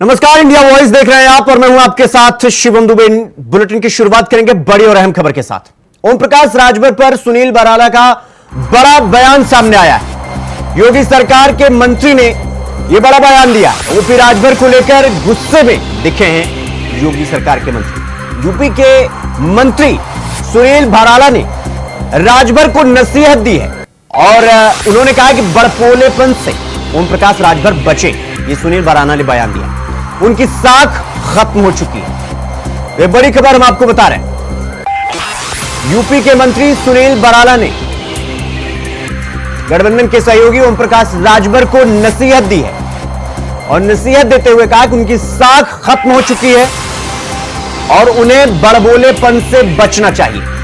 नमस्कार, India voice देख रहे हैं आप और मैं हूं आपके साथ शिवम दुबे। बुलेटिन की शुरुआत करेंगे बड़ी और अहम खबर के साथ। ओम प्रकाश राजभर पर सुनील भराला का बड़ा बयान सामने आया है। योगी सरकार के मंत्री ने यह बड़ा बयान दिया। ओपी राजभर को लेकर गुस्से में दिखे हैं योगी सरकार के मंत्री। यूपी के मंत्री सुनील भराला ने राजभर को नसीहत दी है और उन्होंने कहा कि बड़पोलेपन से ओम प्रकाश राजभर बचे। ये सुनील भराला ने बयान दिया। उनकी साख खत्म हो चुकी है। ये बड़ी खबर हम आपको बता रहे हैं। यूपी के मंत्री सुनील भराला ने गठबंधन के सहयोगी ओम प्रकाश राजभर को नसीहत दी है और नसीहत देते हुए कहा कि उनकी साख खत्म हो चुकी है और उन्हें बड़बोलेपन से बचना चाहिए।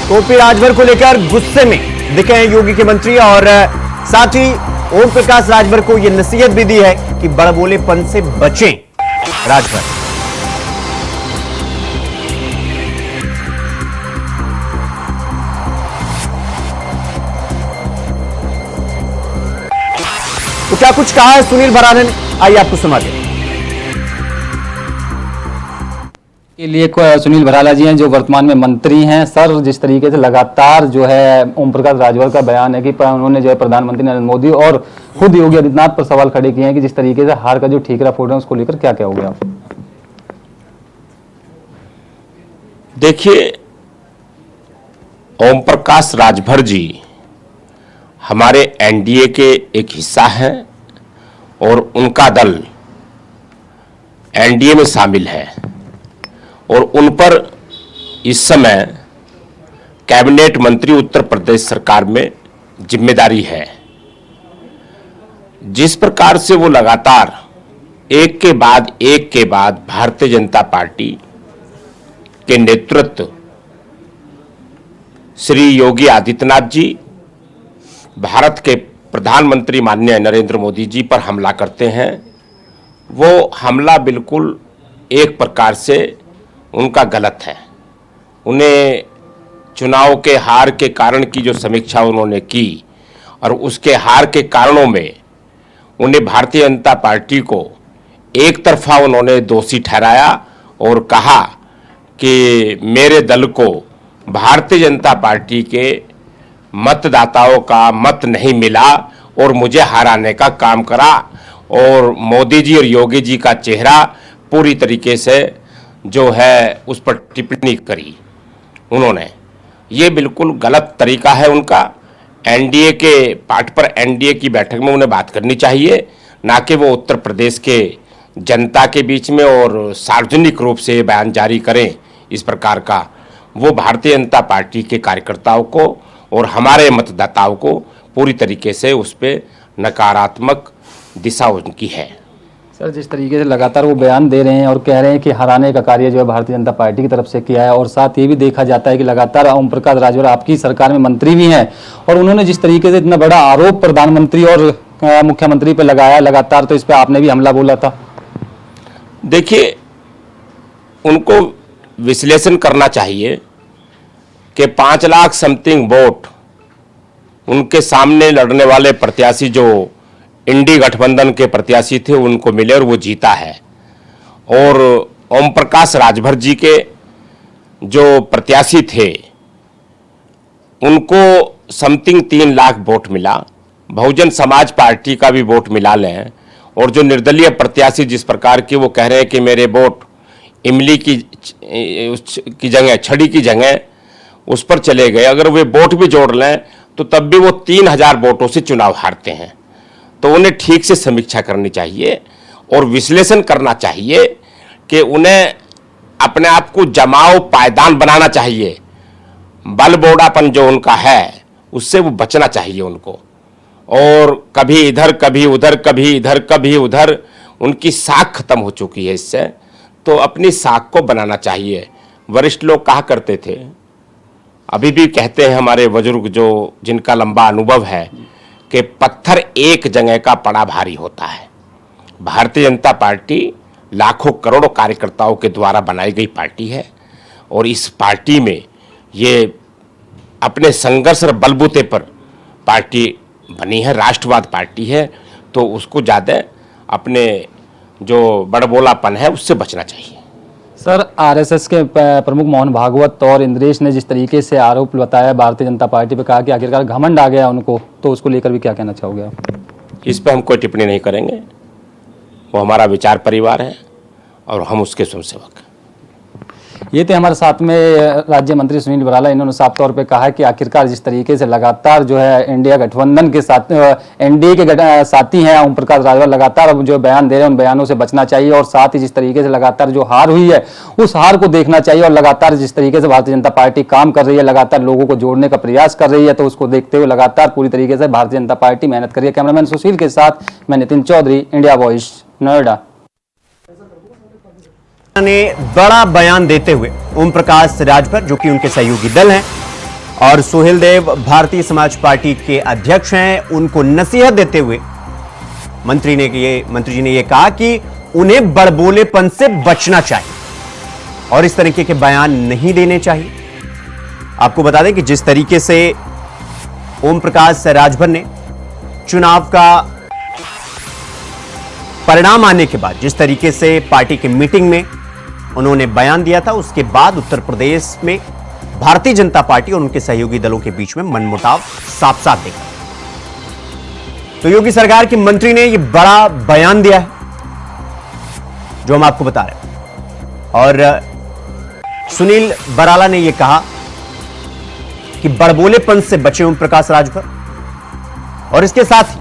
ओपी राजभर को लेकर गुस्से में दिखे हैं योगी के मंत्री और साथ ही ओम प्रकाश राजभर को यह नसीहत भी दी है कि बड़बोलेपन से बचें। राजभर तो क्या कुछ कहा है सुनील भराला ने, आइए आपको सुना दें। के लिए सुनील भराला जी हैं जो वर्तमान में मंत्री हैं। सर, जिस तरीके से लगातार जो है ओम प्रकाश राजभर का बयान है कि उन्होंने जो है प्रधानमंत्री नरेंद्र मोदी और खुद योगी आदित्यनाथ पर सवाल खड़े किए हैं कि जिस तरीके से हार का जो ठीकरा फोड़ है उसको लेकर क्या क्या हो गया। देखिए, ओम प्रकाश राजभर जी हमारे एनडीए के एक हिस्सा हैं और उनका दल एनडीए में शामिल है और उन पर इस समय कैबिनेट मंत्री उत्तर प्रदेश सरकार में जिम्मेदारी है। जिस प्रकार से वो लगातार एक के बाद भारतीय जनता पार्टी के नेतृत्व श्री योगी आदित्यनाथ जी, भारत के प्रधानमंत्री माननीय नरेंद्र मोदी जी पर हमला करते हैं, वो हमला बिल्कुल एक प्रकार से उनका गलत है। उन्हें चुनाव के हार के कारण की जो समीक्षा उन्होंने की और उसके हार के कारणों में उन्हें भारतीय जनता पार्टी को एक तरफा उन्होंने दोषी ठहराया और कहा कि मेरे दल को भारतीय जनता पार्टी के मतदाताओं का मत नहीं मिला और मुझे हराने का काम करा और मोदी जी और योगी जी का चेहरा पूरी तरीके से जो है उस पर टिप्पणी करी उन्होंने। ये बिल्कुल गलत तरीका है उनका। एनडीए के पार्ट पर एनडीए की बैठक में उन्हें बात करनी चाहिए, ना कि वो उत्तर प्रदेश के जनता के बीच में और सार्वजनिक रूप से बयान जारी करें इस प्रकार का। वो भारतीय जनता पार्टी के कार्यकर्ताओं को और हमारे मतदाताओं को पूरी तरीके से उस पर नकारात्मक दिशा उनकी है। सर, जिस तरीके से लगातार वो बयान दे रहे हैं और कह रहे हैं कि हराने का कार्य जो है भारतीय जनता पार्टी की तरफ से किया है और साथ ये भी देखा जाता है कि लगातार ओम प्रकाश राजभर आपकी सरकार में मंत्री भी हैं और उन्होंने जिस तरीके से इतना बड़ा आरोप प्रधानमंत्री और मुख्यमंत्री पर लगाया लगातार, तो इस पर आपने भी हमला बोला था। देखिए, उनको विश्लेषण करना चाहिए कि 5 लाख समथिंग वोट उनके सामने लड़ने वाले प्रत्याशी जो इंडी गठबंधन के प्रत्याशी थे उनको मिले और वो जीता है। और ओम प्रकाश राजभर जी के जो प्रत्याशी थे उनको समथिंग 3 लाख वोट मिला। बहुजन समाज पार्टी का भी वोट मिला लें और जो निर्दलीय प्रत्याशी जिस प्रकार के वो कह रहे हैं कि मेरे वोट इमली की जगह छड़ी की जगह उस पर चले गए, अगर वे वोट भी जोड़ लें तो तब भी वो 3000 वोटों से चुनाव हारते हैं। तो उन्हें ठीक से समीक्षा करनी चाहिए और विश्लेषण करना चाहिए कि उन्हें अपने आप को जमाव पायदान बनाना चाहिए। बलबोड़ापन जो उनका है उससे वो बचना चाहिए उनको। और कभी इधर कभी उधर, कभी इधर कभी उधर, उनकी साख खत्म हो चुकी है इससे। तो अपनी साख को बनाना चाहिए। वरिष्ठ लोग कहा करते थे, अभी भी कहते हैं हमारे बुजुर्ग जो जिनका लंबा अनुभव है, कि पत्थर एक जगह का पड़ा भारी होता है। भारतीय जनता पार्टी लाखों करोड़ों कार्यकर्ताओं के द्वारा बनाई गई पार्टी है और इस पार्टी में ये अपने संघर्ष और बलबूते पर पार्टी बनी है, राष्ट्रवाद पार्टी है, तो उसको ज़्यादा अपने जो बड़बोलापन है उससे बचना चाहिए। सर, आरएसएस के प्रमुख मोहन भागवत और इंद्रेश ने जिस तरीके से आरोप बताया भारतीय जनता पार्टी पे, कहा कि आखिरकार घमंड आ गया उनको, तो उसको लेकर भी क्या कहना चाहोगे आप? इस पर हम कोई टिप्पणी नहीं करेंगे। वो हमारा विचार परिवार है और हम उसके स्वयंसेवक हैं। ये थे हमारे साथ में राज्य मंत्री सुनील बराला। इन्होंने साफ तौर पे कहा है कि आखिरकार जिस तरीके से लगातार जो है इंडिया गठबंधन के साथ एनडीए के साथी हैं ओम प्रकाश राजभर, लगातार अब जो बयान दे रहे हैं उन बयानों से बचना चाहिए और साथ ही जिस तरीके से लगातार जो हार हुई है उस हार को देखना चाहिए और लगातार जिस तरीके से भारतीय जनता पार्टी काम कर रही है, लगातार लोगों को जोड़ने का प्रयास कर रही है, तो उसको देखते हुए लगातार पूरी तरीके से भारतीय जनता पार्टी मेहनत कर रही है। कैमरामैन सुशील के साथ मैं नितिन चौधरी, इंडिया वॉइस, नोएडा। ने बड़ा बयान देते हुए ओम प्रकाश राजभर, जो कि उनके सहयोगी दल हैं, और सोहेल देव भारतीय समाज पार्टी के अध्यक्ष हैं, उनको नसीहत देते हुए मंत्री जी ने यह कहा कि उन्हें बड़बोलेपन से बचना चाहिए और इस तरीके के बयान नहीं देने चाहिए। आपको बता दें कि जिस तरीके से ओम प्रकाश राजभर ने चुनाव का परिणाम आने के बाद जिस तरीके से पार्टी की मीटिंग में उन्होंने बयान दिया था, उसके बाद उत्तर प्रदेश में भारतीय जनता पार्टी और उनके सहयोगी दलों के बीच में मनमुटाव साफ साफ देखा। तो योगी सरकार के मंत्री ने यह बड़ा बयान दिया है जो हम आपको बता रहे हैं, और सुनील बराला ने यह कहा कि बड़बोलेपन से बचे ओम प्रकाश राजभर, और इसके साथ ही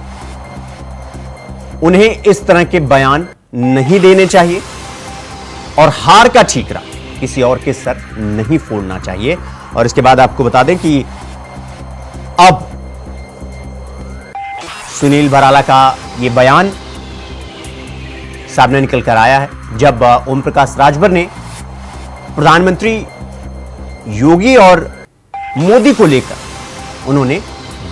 उन्हें इस तरह के बयान नहीं देने चाहिए और हार का ठीकरा किसी और के सर नहीं फोड़ना चाहिए। और इसके बाद आपको बता दें कि अब सुनील बराला का यह बयान सामने निकल कर आया है जब ओम प्रकाश राजभर ने प्रधानमंत्री योगी और मोदी को लेकर उन्होंने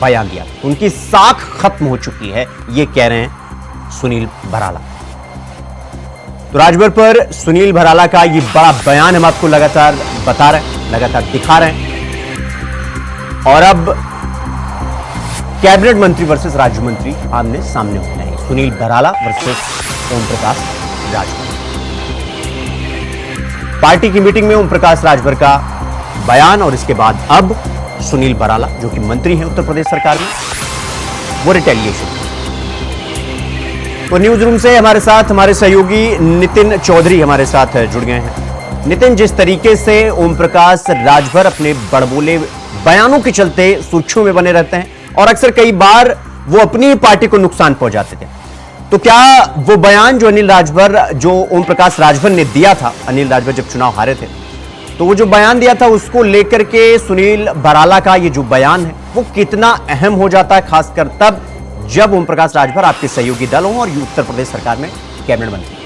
बयान दिया। उनकी साख खत्म हो चुकी है, यह कह रहे हैं सुनील बराला। तो राजभर पर सुनील बराला का ये बड़ा बयान हम आपको लगातार बता रहे हैं, लगातार दिखा रहे हैं, और अब कैबिनेट मंत्री वर्सेस राज्य मंत्री आमने सामने हो रहे हैं। सुनील बराला वर्सेस ओम प्रकाश राजभर। पार्टी की मीटिंग में ओम प्रकाश राजभर का बयान, और इसके बाद अब सुनील बराला जो कि मंत्री हैं उत्तर प्रदेश सरकार में, वो रिटेलिएशन। तो न्यूज रूम से हमारे साथ हमारे सहयोगी नितिन चौधरी हमारे साथ जुड़ गए हैं। नितिन, जिस तरीके से ओम प्रकाश राजभर अपने बड़बोले बयानों के चलते सुर्खियों में बने रहते हैं और अक्सर कई बार वो अपनी पार्टी को नुकसान पहुंचाते थे, तो क्या वो बयान जो ओम प्रकाश राजभर ने दिया था, अनिल राजभर जब चुनाव हारे थे, तो वो जो बयान दिया था उसको लेकर के सुनील बराला का ये जो बयान है वो कितना अहम हो जाता है, खासकर तब जब ओम प्रकाश राजभर आपके सहयोगी दल हों और उत्तर प्रदेश सरकार में कैबिनेट मंत्री?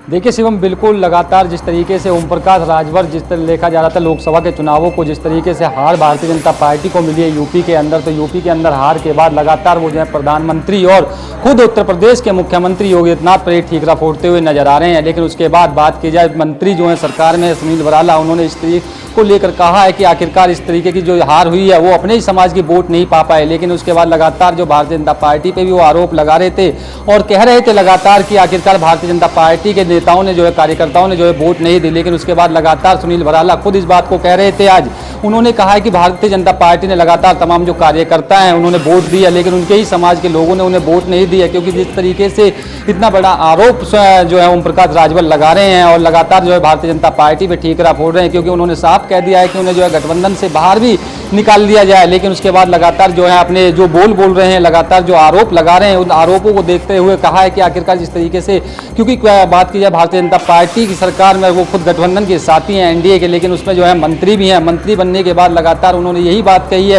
देखिए शिवम, बिल्कुल लगातार जिस तरीके से ओम प्रकाश राजभर जिस तरह देखा जा रहा था लोकसभा के चुनावों को, जिस तरीके से हार भारतीय जनता पार्टी को मिली है यूपी के अंदर, तो यूपी के अंदर हार के बाद लगातार वो जो है प्रधानमंत्री और खुद उत्तर प्रदेश के मुख्यमंत्री योगी आदित्यनाथ पर एक ठीकरा फोड़ते हुए नजर आ रहे हैं। लेकिन उसके बाद बात की जाए, मंत्री जो है सरकार में सुनील बराला, उन्होंने इस तरीके को लेकर कहा है कि आखिरकार इस तरीके की जो हार हुई है वो अपने ही समाज की वोट नहीं पा पाए। लेकिन उसके बाद लगातार जो भारतीय जनता पार्टी पे भी वो आरोप लगा रहे थे और कह रहे थे लगातार कि आखिरकार भारतीय जनता पार्टी के नेताओं ने जो है, कार्यकर्ताओं ने जो है वोट नहीं दी। लेकिन उसके बाद लगातार सुनील बराला खुद इस बात को कह रहे थे आज। उन्होंने कहा है कि भारतीय जनता पार्टी ने लगातार तमाम जो कार्यकर्ता हैं उन्होंने वोट दिया, लेकिन उनके ही समाज के लोगों ने उन्हें वोट नहीं दिया, क्योंकि जिस तरीके से इतना बड़ा आरोप जो है ओम प्रकाश राजभर लगा रहे हैं और लगातार जो है भारतीय जनता पार्टी पे ठीकरा फोड़ रहे हैं, क्योंकि उन्होंने साफ कह दिया है कि उन्हें जो है गठबंधन से बाहर भी निकाल दिया जाए। लेकिन उसके बाद लगातार जो है अपने जो बोल रहे हैं, लगातार जो आरोप लगा रहे हैं, उन आरोपों को देखते हुए कहा है कि आखिरकार जिस तरीके से, क्योंकि बात की जाए भारतीय जनता पार्टी की सरकार में वो खुद गठबंधन के साथी हैं एनडीए के, लेकिन उसमें जो है मंत्री भी हैं। मंत्री बनने के बाद लगातार उन्होंने यही बात कही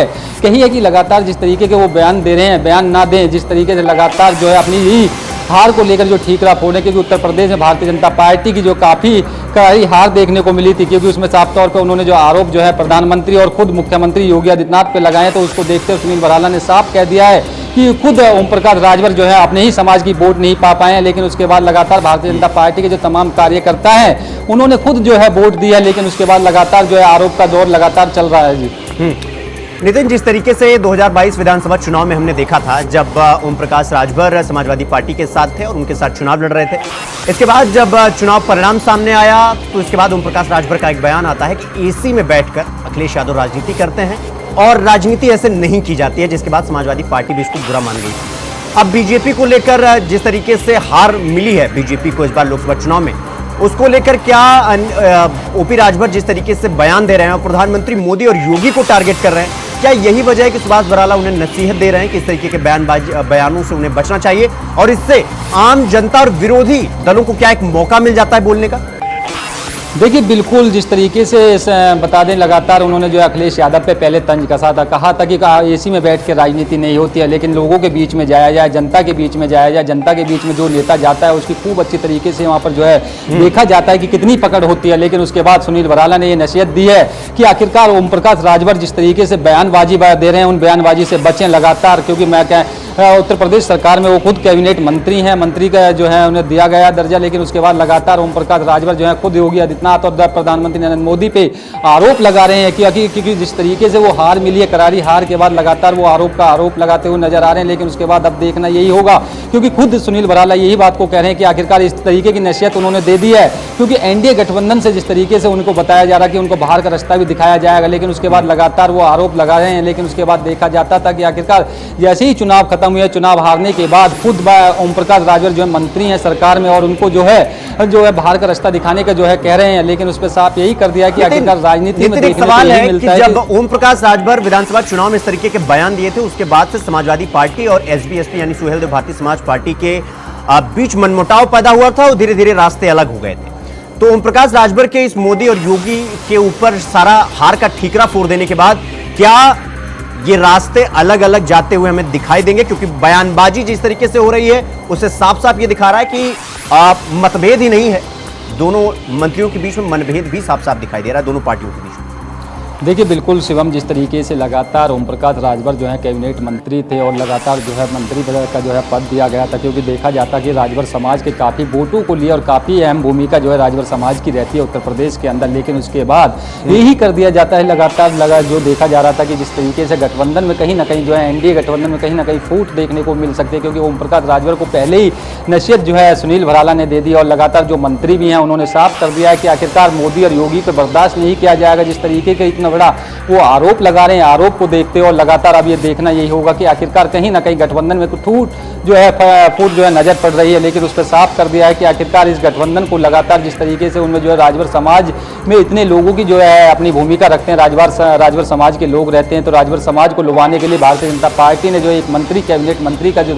है कि लगातार जिस तरीके के वो बयान दे रहे हैं, बयान ना दें, जिस तरीके से लगातार जो है अपनी ही हार को लेकर जो ठीकरा फोड़ने, क्योंकि उत्तर प्रदेश में भारतीय जनता पार्टी की जो काफ़ी कड़ी हार देखने को मिली थी, क्योंकि उसमें साफ तौर पर उन्होंने जो आरोप जो है प्रधानमंत्री और खुद मुख्यमंत्री योगी आदित्यनाथ पे लगाए, तो उसको देखते हुए सुनील बराला ने साफ कह दिया है कि खुद ओम प्रकाश राजभर जो है अपने ही समाज की वोट नहीं पा पाए हैं, लेकिन उसके बाद लगातार भारतीय जनता पार्टी के जो तमाम कार्यकर्ता हैं उन्होंने खुद जो है वोट दिया, लेकिन उसके बाद लगातार जो है आरोप का दौर लगातार चल रहा है जी। नितिन, जिस तरीके से 2022 विधानसभा चुनाव में हमने देखा था, जब ओम प्रकाश राजभर समाजवादी पार्टी के साथ थे और उनके साथ चुनाव लड़ रहे थे, इसके बाद जब चुनाव परिणाम सामने आया तो इसके बाद ओम प्रकाश राजभर का एक बयान आता है कि एसी में बैठकर अखिलेश यादव राजनीति करते हैं और राजनीति ऐसे नहीं की जाती है, जिसके बाद समाजवादी पार्टी भी इसको बुरा मान गई। अब बीजेपी को लेकर जिस तरीके से हार मिली है बीजेपी को इस बार लोकसभा चुनाव में, उसको लेकर क्या ओपी राजभर जिस तरीके से बयान दे रहे हैं और प्रधानमंत्री मोदी और योगी को टारगेट कर रहे हैं, क्या यही वजह है कि सुभाष बराला उन्हें नसीहत दे रहे हैं कि इस तरीके के बयानों से उन्हें बचना चाहिए और इससे आम जनता और विरोधी दलों को क्या एक मौका मिल जाता है बोलने का? देखिए, बिल्कुल जिस तरीके से बता दें, लगातार उन्होंने जो अखिलेश यादव पे पहले तंज कसा था, कहा था कि एसी में बैठ के राजनीति नहीं होती है, लेकिन लोगों के बीच में जाया जाए, जनता के बीच में जाया जाए, जनता के बीच में जो नेता जाता है उसकी खूब अच्छी तरीके से वहाँ पर जो है देखा जाता है कि कितनी पकड़ होती है। लेकिन उसके बाद सुनील बराला ने ये नसीहत दी है कि आखिरकार ओम प्रकाश राजभर जिस तरीके से बयानबाजी दे रहे हैं उन बयानबाजी से बचें लगातार, क्योंकि मैं उत्तर प्रदेश सरकार में वो खुद कैबिनेट मंत्री हैं, मंत्री का जो है उन्हें दिया गया दर्जा, लेकिन उसके बाद लगातार ओम प्रकाश राजभर जो है खुद योगी आदित्यनाथ और प्रधानमंत्री नरेंद्र मोदी पे आरोप लगा रहे हैं क्योंकि जिस तरीके से वो हार मिली है, करारी हार के बाद लगातार वो आरोप लगाते हुए नजर आ रहे हैं। लेकिन उसके बाद अब देखना यही होगा, क्योंकि खुद सुनील बराला यही बात को कह रहे हैं कि आखिरकार इस तरीके की नसीहत उन्होंने दे दी है, क्योंकि एनडीए गठबंधन से जिस तरीके से उनको बताया जा रहा है कि उनको बाहर का रास्ता भी दिखाया जाएगा, लेकिन उसके बाद लगातार वो आरोप लगा रहे हैं। लेकिन उसके बाद देखा जाता था कि आखिरकार जैसे ही चुनाव खत्म हुए, चुनाव हारने के बाद खुद ओम प्रकाश राजभर जो है मंत्री हैं सरकार में और उनको जो है बाहर का रास्ता दिखाने का जो है कह रहे हैं, लेकिन उस पर साफ यही कर दिया कि आखिरकार राजनीति में देखने को यही मिलता है। जब ओम प्रकाश राजभर विधानसभा चुनाव में इस तरीके के बयान दिए थे, उसके बाद से समाजवादी पार्टी और एसबीएसपी यानी सुहेलदेव भारतीय समाज पार्टी के बीच मनमुटाव पैदा हुआ था और धीरे धीरे रास्ते अलग हो गए थे। तो ओम प्रकाश राजभर के इस मोदी और योगी के ऊपर सारा हार का ठीकरा फोड़ देने के बाद क्या ये रास्ते अलग अलग जाते हुए हमें दिखाई देंगे? क्योंकि बयानबाजी जिस तरीके से हो रही है उससे साफ साफ ये दिखा रहा है कि मतभेद ही नहीं है, दोनों मंत्रियों के बीच में मनभेद भी साफ साफ दिखाई दे रहा है दोनों पार्टियों के बीच में। देखिए, बिल्कुल शिवम, जिस तरीके से लगातार ओम प्रकाश राजभर जो है कैबिनेट मंत्री थे और लगातार जो है मंत्री का जो है पद दिया गया था, क्योंकि देखा जाता कि राजभर समाज के काफ़ी वोटों को लिए और काफ़ी अहम भूमिका जो है राजभर समाज की रहती है उत्तर प्रदेश के अंदर। लेकिन उसके बाद यही कर दिया जाता है लगातार जो देखा जा रहा था कि जिस तरीके से गठबंधन में कहीं ना कहीं जो है एनडीए गठबंधन में कहीं ना कहीं फूट देखने को मिल सकती है, क्योंकि ओम प्रकाश राजभर को पहले ही नसीहत जो है सुनील बराला ने दे दी और लगातार जो मंत्री भी हैं उन्होंने साफ कर दिया है कि आखिरकार मोदी और योगी को बर्दाश्त नहीं किया जाएगा। जिस तरीके का इतना बड़ा वो आरोप लगा रहे हैं, आरोप को देखते हुए और लगातार अब ये देखना यही होगा कि आखिरकार कहीं ना कहीं गठबंधन में फूट जो है नजर पड़ रही है। लेकिन उस पर साफ कर दिया है कि आखिरकार इस गठबंधन को लगातार जिस तरीके से उनमें जो है राजभर समाज में इतने लोगों की जो है अपनी भूमिका रखते हैं, राजभर समाज के लोग रहते हैं, तो राजभर समाज को लुभाने के लिए भारतीय जनता पार्टी ने जो एक मंत्री कैबिनेट मंत्री का जो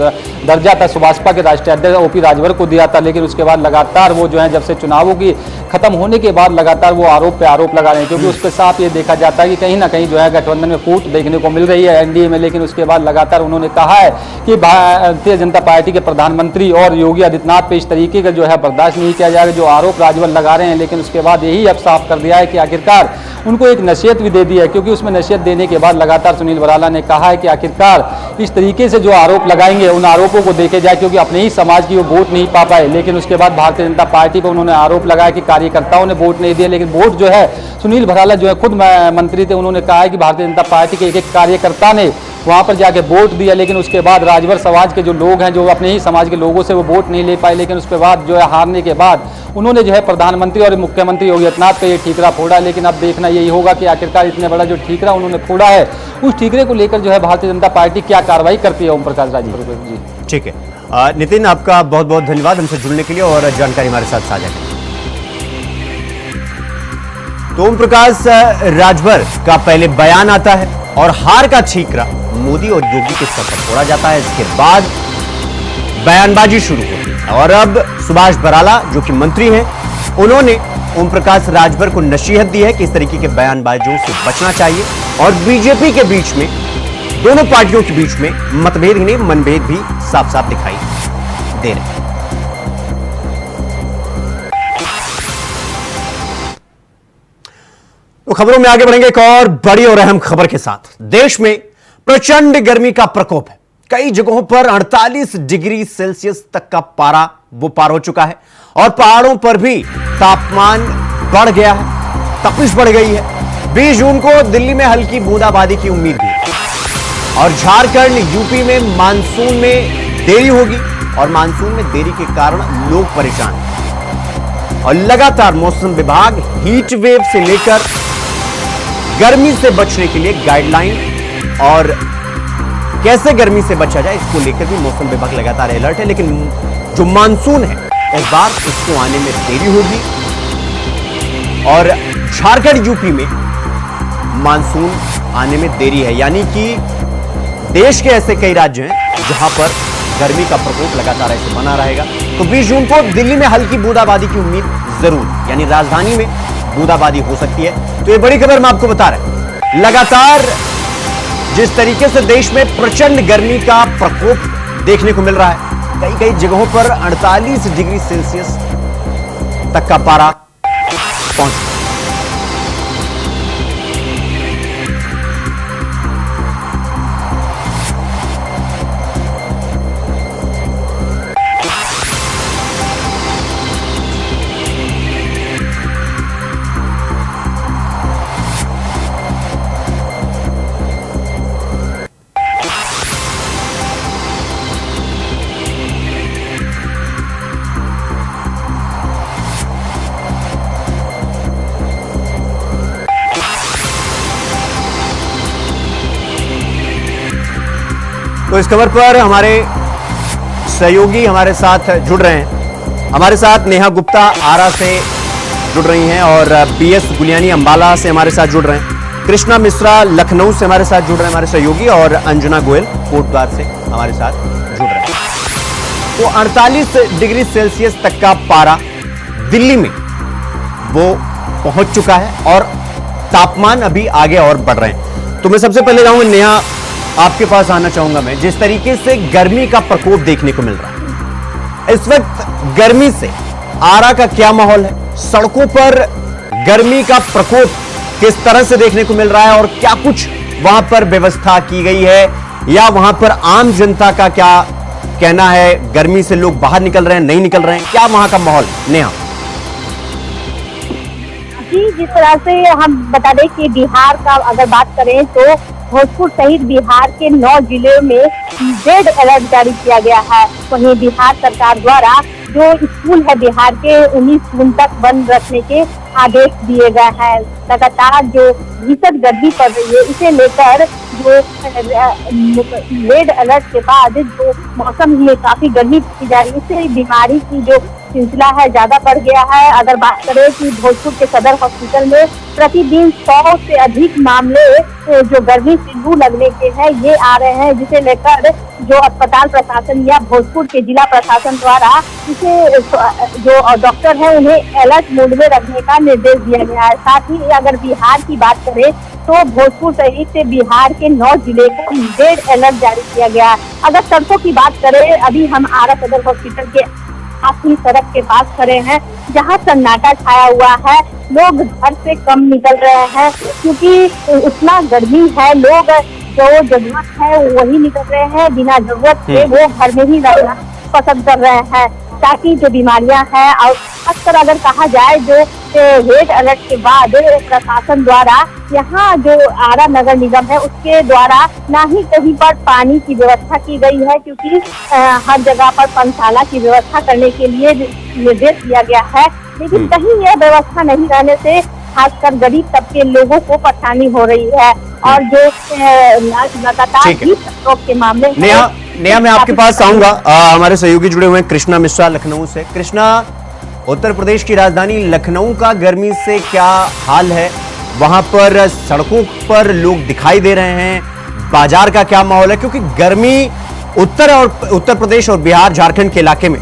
दर्जा था सुभाषपा के राष्ट्रीय अध्यक्ष ओपी राजभर को दिया था। लेकिन उसके बाद लगातार वो जो है जब से चुनावों की खत्म होने के बाद लगातार वो आरोप पे आरोप लगा रहे हैं, क्योंकि उस पर साफ ये देखा जाता है कि कहीं ना कहीं जो है गठबंधन में फूट देखने को मिल रही है एनडीए में। लेकिन उसके बाद लगातार उन्होंने कहा है कि भारतीय जनता पार्टी के प्रधानमंत्री और योगी आदित्यनाथ पे इस तरीके का जो है बर्दाश्त नहीं किया जाएगा जो आरोप राजभर लगा रहे हैं। लेकिन उसके बाद यही अब साफ कर दिया है कि आखिरकार उनको एक नसीहत भी दे दी है, क्योंकि उसमें नसीहत देने के बाद लगातार सुनील बराला ने कहा है कि आखिरकार इस तरीके से जो आरोप लगाएंगे उन आरोपों को देखे जाए, क्योंकि अपने ही समाज की वो वोट नहीं पा पाए। लेकिन उसके बाद भारतीय जनता पार्टी पर उन्होंने आरोप लगाया कि कार्यकर्ताओं ने वोट नहीं दिया, लेकिन वोट जो है सुनील बराला जो है खुद मंत्री थे, उन्होंने कहा है कि भारतीय जनता पार्टी के एक कार्यकर्ता ने वहां पर जाके वोट दिया। लेकिन उसके बाद राजभर समाज के जो लोग हैं, जो अपने ही समाज के लोगों से वो वोट नहीं ले पाए। लेकिन उसके बाद जो है हारने के बाद उन्होंने जो है प्रधानमंत्री और मुख्यमंत्री योगी आदित्यनाथ पे ये ठीकरा फोड़ा। लेकिन अब देखना यही होगा कि आखिरकार इतने बड़ा जो ठीकरा उन्होंने फोड़ा है, उस ठीकरे को लेकर जो है भारतीय जनता पार्टी क्या कार्रवाई करती है ओम प्रकाश राजभर जी। ठीक है नितिन, आपका बहुत बहुत धन्यवाद हमसे जुड़ने के लिए और जानकारी हमारे साथ साझा करने। तो ओम प्रकाश राजभर का पहले बयान आता है और हार का ठीकरा मोदी और योगी के सर पर फोड़ा जाता है। इसके बाद बयानबाजी शुरू होती है और अब सुभाष बराला जो कि मंत्री हैं, उन्होंने ओम प्रकाश राजभर को नसीहत दी है कि इस तरीके के बयानबाजियों से बचना चाहिए। और बीजेपी के बीच में, दोनों पार्टियों के बीच में मतभेद ही नहीं मनभेद भी साफ साफ दिखाई दे रहे हैं। तो खबरों में आगे बढ़ेंगे एक और बड़ी और अहम खबर के साथ। देश में प्रचंड गर्मी का प्रकोप है कई जगहों पर 48 डिग्री सेल्सियस तक का पारा वो पार हो चुका है और पहाड़ों पर भी तापमान बढ़ गया है, तपिश बढ़ गई है। 20 जून को दिल्ली में हल्की बूंदाबांदी की उम्मीद भी है और झारखंड यूपी में मानसून में देरी होगी और मानसून में देरी के कारण लोग परेशान हैं। और लगातार मौसम विभाग हीट वेव से लेकर गर्मी से बचने के लिए गाइडलाइन और कैसे गर्मी से बचा जाए इसको लेकर भी मौसम विभाग लगातार अलर्ट है। लेकिन जो मानसून है इस बार इसको आने में देरी होगी और झारखंड यूपी में मानसून आने में देरी है, यानी कि देश के ऐसे कई राज्य हैं जहां पर गर्मी का प्रकोप लगातार ऐसे बना रहेगा। तो 20 जून को दिल्ली में हल्की बूंदाबांदी की उम्मीद जरूर, यानी राजधानी में बूंदाबांदी हो सकती है। तो ये बड़ी खबर मैं आपको बता रहा हूं, लगातार जिस तरीके से देश में प्रचंड गर्मी का प्रकोप देखने को मिल रहा है, कई कई जगहों पर 48 डिग्री सेल्सियस तक का पारा पहुंच। तो इस खबर पर हमारे सहयोगी हमारे साथ जुड़ रहे हैं। हमारे साथ नेहा गुप्ता आरा से जुड़ रही हैं और बीएस गुलियानी अंबाला से हमारे साथ जुड़ रहे हैं। कृष्णा मिश्रा लखनऊ से हमारे साथ जुड़ रहे हैं हमारे सहयोगी, और अंजना गोयल कोटद्वार से हमारे साथ जुड़ रहे हैं। तो 48 डिग्री सेल्सियस तक का पारा दिल्ली में वो पहुंच चुका है और तापमान अभी आगे और बढ़ रहे हैं। तो मैं सबसे पहले जाऊंगा नेहा, आपके पास आना चाहूंगा मैं। जिस तरीके से गर्मी का प्रकोप देखने को मिल रहा है इस वक्त, गर्मी से आरा का क्या माहौल है, सड़कों पर गर्मी का प्रकोप किस तरह से देखने को मिल रहा है और क्या कुछ वहां पर व्यवस्था की गई है, या वहां पर आम जनता का क्या कहना है, गर्मी से लोग बाहर निकल रहे हैं नहीं निकल रहे हैं, क्या वहां का माहौल है? नेहा जी, जिस तरह से हम बता दें कि बिहार का अगर बात करें तो भोजपुर सहित बिहार के 9 जिले में रेड अलर्ट जारी किया गया है। वहीं बिहार सरकार द्वारा जो स्कूल है बिहार के 19 जून तक बंद रखने के आदेश दिए गए हैं। लगातार जो भीषण गर्मी पड़ रही है इसे लेकर जो रेड अलर्ट के बाद जो मौसम में काफी गर्मी की जा रही है, इससे बीमारी की जो सिलसिला है ज्यादा बढ़ गया है। अगर बात करें कि भोजपुर के सदर हॉस्पिटल में प्रतिदिन 100 से अधिक मामले जो गर्मी से लू लगने के हैं ये आ रहे हैं, जिसे लेकर जो अस्पताल प्रशासन या भोजपुर के जिला प्रशासन द्वारा इसे जो डॉक्टर है उन्हें अलर्ट मोड में रखने का निर्देश दिया गया है। साथ ही अगर बिहार की बात करें तो भोजपुर सहित बिहार के 9 जिले को रेड अलर्ट जारी किया गया है। अगर सड़कों की बात करें, अभी हम आरा सदर हॉस्पिटल के अपनी सड़क के पास खड़े हैं जहां सन्नाटा छाया हुआ है। लोग घर से कम निकल रहे हैं क्योंकि इतना गर्मी है। लोग जो जरूरत है वही निकल रहे हैं, बिना जरूरत के वो घर में ही रहना पसंद कर रहे हैं ताकि जो बीमारियां हैं। और अक्सर अगर कहा जाए जो रेड अलर्ट के बाद प्रशासन द्वारा यहाँ जो आरा नगर निगम है उसके द्वारा ना ही कहीं पर पानी की व्यवस्था की गई है, क्योंकि हर जगह पर पंचाला की व्यवस्था करने के लिए निर्देश दिया गया है। लेकिन कहीं यह व्यवस्था नहीं रहने से खासकर गरीब तबके लोगों को परेशानी हो रही है और जो लगातार के मामले। नेहा मैं आपके पास आऊंगा। हमारे सहयोगी जुड़े हुए हैं कृष्णा मिश्रा लखनऊ से। कृष्णा, उत्तर प्रदेश की राजधानी लखनऊ का गर्मी से क्या हाल है? वहां पर सड़कों पर लोग दिखाई दे रहे हैं, बाजार का क्या माहौल है? क्योंकि गर्मी उत्तर प्रदेश और बिहार झारखंड के इलाके में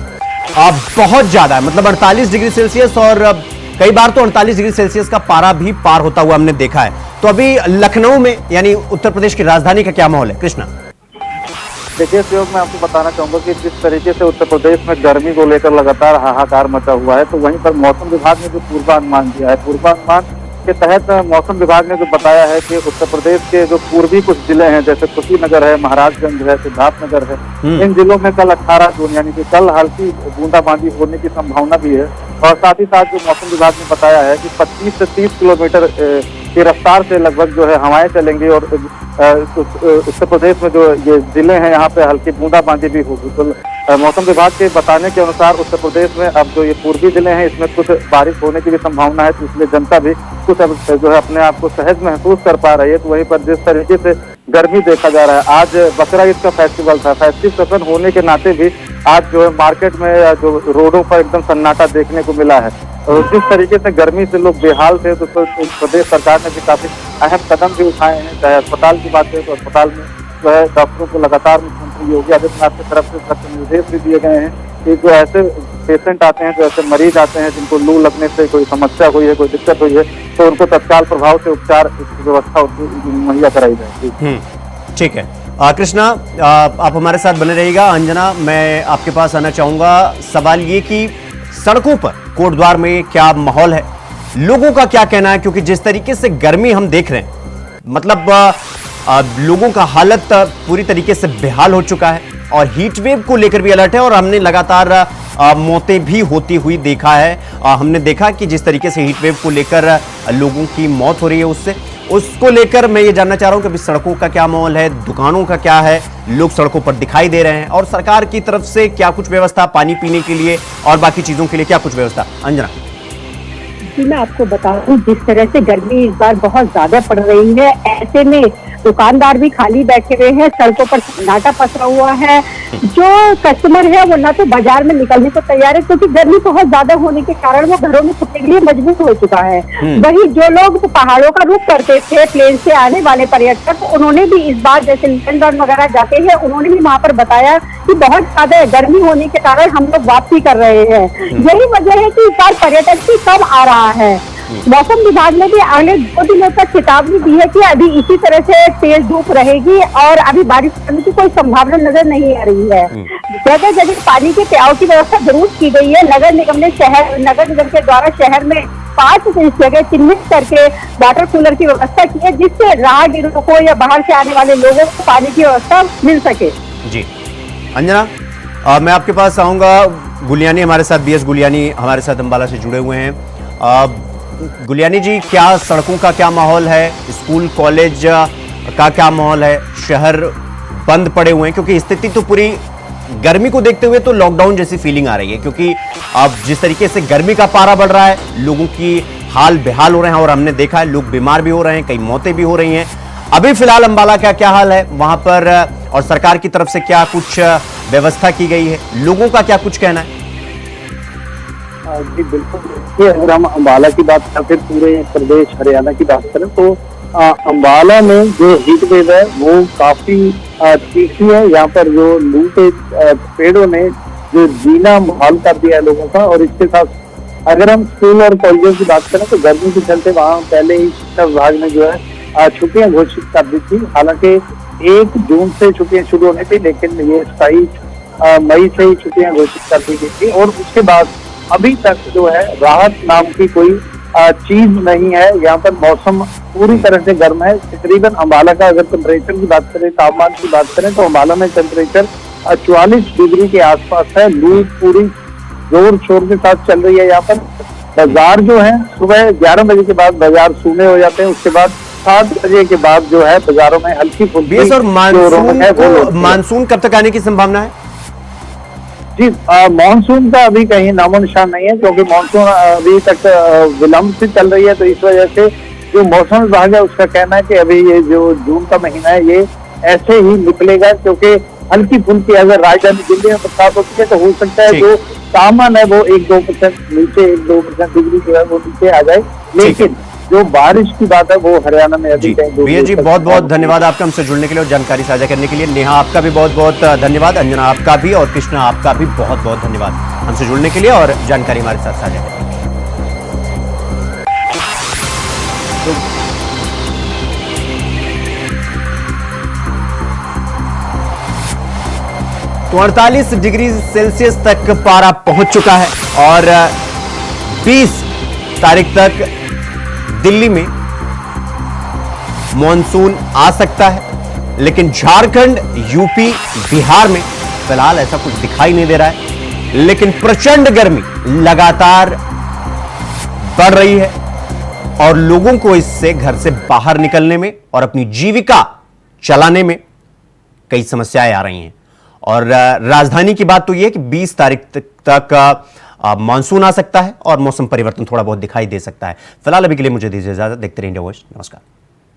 बहुत ज्यादा है, मतलब 48 डिग्री सेल्सियस और कई बार तो 48 डिग्री सेल्सियस का पारा भी पार होता हुआ हमने देखा है। तो अभी लखनऊ में यानी उत्तर प्रदेश की राजधानी का क्या माहौल है? कृष्णा देखिए सहयोग, मैं आपको बताना चाहूंगा कि जिस तरीके से उत्तर प्रदेश में गर्मी को लेकर लगातार हाहाकार मचा हुआ है, तो वहीं पर मौसम विभाग ने जो पूर्वानुमान दिया है, पूर्वानुमान के तहत मौसम विभाग ने जो बताया है कि उत्तर प्रदेश के जो पूर्वी कुछ जिले हैं, जैसे कुशीनगर है, महाराजगंज है, सिद्धार्थनगर है, इन जिलों में कल 18 जून यानी कि कल हल्की बूंदाबांदी होने की संभावना भी है। और साथ ही साथ जो मौसम विभाग ने बताया है कि 25 से 30 किलोमीटर की रफ्तार से लगभग जो है हवाएं चलेंगी और उत्तर प्रदेश में जो ये जिले हैं यहाँ पे हल्की बूंदाबांदी भी होगी। तो मौसम विभाग के बताने के अनुसार उत्तर प्रदेश में अब जो ये पूर्वी जिले हैं इसमें कुछ बारिश होने की भी संभावना है, तो इसलिए जनता भी कुछ अब जो है अपने आप को सहज महसूस कर पा रही है। तो वहीं पर जिस तरीके से गर्मी देखा जा रहा है, आज बकरा ईद का फेस्टिवल था, फेस्टिव सीजन होने के नाते भी आज जो है मार्केट में जो रोडों पर एकदम सन्नाटा देखने को मिला है। और जिस तरीके से गर्मी से लोग बेहाल थे, तो प्रदेश सरकार ने भी काफी अहम कदम भी उठाए हैं। चाहे अस्पताल की बात करें तो अस्पताल में जो है डॉक्टरों को लगातार मुख्यमंत्री योगी आदित्यनाथ की तरफ से सख्त निर्देश भी दिए गए हैं कि जो ऐसे पेशेंट आते हैं, जो ऐसे मरीज आते हैं जिनको लू लगने से कोई समस्या हुई है, कोई दिक्कत हुई है, तो उनको तत्काल प्रभाव से उपचार की व्यवस्था मुहैया कराई जाए। ठीक है कृष्णा, आप हमारे साथ बने रहिएगा। अंजना, मैं आपके पास आना चाहूंगा। सवाल ये कि सड़कों पर कोटद्वार में क्या माहौल है, लोगों का क्या कहना है, क्योंकि जिस तरीके से गर्मी हम देख रहे हैं, मतलब लोगों का हालत पूरी तरीके से बेहाल हो चुका है और हीट वेव को लेकर भी अलर्ट है। और हमने लगातार मौतें भी होती हुई देखा है। हमने देखा कि जिस तरीके से हीट वेव को लेकर लोगों की मौत हो रही है, उसको लेकर मैं ये जानना चाह रहा हूं कि अभी सड़कों का क्या माहौल है, दुकानों का क्या है, लोग सड़कों पर दिखाई दे रहे हैं और सरकार की तरफ से क्या कुछ व्यवस्था, पानी पीने के लिए और बाकी चीजों के लिए क्या कुछ व्यवस्था। अंजना जी, मैं आपको बताऊं, जिस तरह से गर्मी इस बार बहुत ज्यादा पड़ रही है, ऐसे में दुकानदार भी खाली बैठे हुए हैं, सड़कों पर सन्नाटा पसरा हुआ है। जो कस्टमर है वो ना तो बाजार में निकलने को तैयार है, क्योंकि गर्मी बहुत ज्यादा होने के कारण वो घरों में छुपने के लिए मजबूर हो चुका है। वहीं जो लोग पहाड़ों का रुख करते थे, प्लेन से आने वाले पर्यटक, उन्होंने भी इस बार जैसे लंदन वगैरह जाते हैं, उन्होंने भी वहाँ पर बताया कि बहुत ज्यादा गर्मी होने के कारण हम लोग वापसी कर रहे हैं। यही वजह है कि इस बार पर्यटक भी कम आ रहा है। मौसम विभाग ने भी अगले 2 दिनों तक चेतावनी दी है कि अभी इसी तरह से तेज धूप रहेगी और अभी बारिश होने की कोई संभावना नजर नहीं आ रही है। जगह जगह पानी के प्याव की व्यवस्था जरूर की गई है। नगर निगम के द्वारा शहर में 5 जगह चिन्हित करके वाटर कूलर की व्यवस्था की है, जिससे राहगीरों को या बाहर से आने वाले लोगों को पानी की व्यवस्था मिल सके। जी अंजना, मैं आपके पास आऊंगा। गुलियानी हमारे साथ, BS गुलियानी हमारे साथ अंबाला से जुड़े हुए हैं। गुलियानी जी, क्या सड़कों का क्या माहौल है, स्कूल कॉलेज का क्या माहौल है, शहर बंद पड़े हुए हैं? क्योंकि स्थिति तो पूरी गर्मी को देखते हुए तो लॉकडाउन जैसी फीलिंग आ रही है, क्योंकि अब जिस तरीके से गर्मी का पारा बढ़ रहा है, लोगों की हाल बेहाल हो रहे हैं और हमने देखा है लोग बीमार भी हो रहे हैं, कई मौतें भी हो रही हैं। अभी फिलहाल अंबाला का क्या हाल है वहां पर, और सरकार की तरफ से क्या कुछ व्यवस्था की गई है, लोगों का क्या कुछ कहना है? जी बिल्कुल, देखिए अगर हम अंबाला की बात करें, फिर पूरे प्रदेश हरियाणा की बात करें, तो अंबाला में जो हीट वेव है वो काफी तीखी है। यहाँ पर जो लू के पेड़ों ने जो जीना माहौल कर दिया है लोगों का। और इसके साथ अगर हम स्कूल और कॉलेजों की बात करें तो गर्मी के चलते वहाँ पहले ही शिक्षा विभाग ने जो है छुट्टियां घोषित कर दी थी। हालांकि 1 जून से छुट्टियां शुरू होनी थी, लेकिन ये 27 मई से ही छुट्टियां घोषित कर दी गई थी। और उसके बाद अभी तक जो है राहत नाम की कोई चीज नहीं है। यहाँ पर मौसम पूरी तरह से गर्म है। तकरीबन अंबाला का अगर टेम्परेचर की बात करें, तापमान की बात करें, तो अंबाला में टेम्परेचर 44 डिग्री के आसपास है। लू पूरी जोर शोर के साथ चल रही है। यहाँ पर बाजार जो है सुबह 11 बजे के बाद बाजार सूने हो जाते हैं। उसके बाद 7 बजे के बाद जो है बाजारों में हल्की फुल्की और मानसून कब तक आने की संभावना है? जी, मानसून का अभी कहीं नामो निशान नहीं है, क्योंकि मानसून अभी तक विलंब से चल रही है। तो इस वजह से जो मौसम विभाग है उसका कहना है कि अभी ये जो जून का महीना है ये ऐसे ही निकलेगा, क्योंकि हल्की फुल्की अगर राजधानी दिल्ली में बरसात होती है तो हो सकता है जो तापमान है वो 1-2% नीचे, 1-2% डिग्री जो है वो नीचे आ जाए। लेकिन जो बारिश की बात है वो हरियाणा में अभी भैया जी बहुत बहुत धन्यवाद आपका हमसे जुड़ने के लिए और जानकारी साझा करने के लिए। नेहा आपका भी बहुत बहुत धन्यवाद, अंजना आपका भी, और कृष्णा आपका भी बहुत बहुत धन्यवाद हमसे जुड़ने के लिए और जानकारी हमारे साथ साझा करने के लिए। तो 48 डिग्री सेल्सियस तक पारा पहुंच चुका है और 20 तारीख तक दिल्ली में मॉनसून आ सकता है, लेकिन झारखंड, यूपी, बिहार में फिलहाल ऐसा कुछ दिखाई नहीं दे रहा है। लेकिन प्रचंड गर्मी लगातार बढ़ रही है और लोगों को इससे घर से बाहर निकलने में और अपनी जीविका चलाने में कई समस्याएं आ रही हैं। और राजधानी की बात तो यह है कि 20 तारीख तक मानसून आ सकता है और मौसम परिवर्तन थोड़ा बहुत दिखाई दे सकता है। फिलहाल अभी के लिए मुझे दीजिए इजाजत। देखते रहिए इंडिया वॉइस। नमस्कार।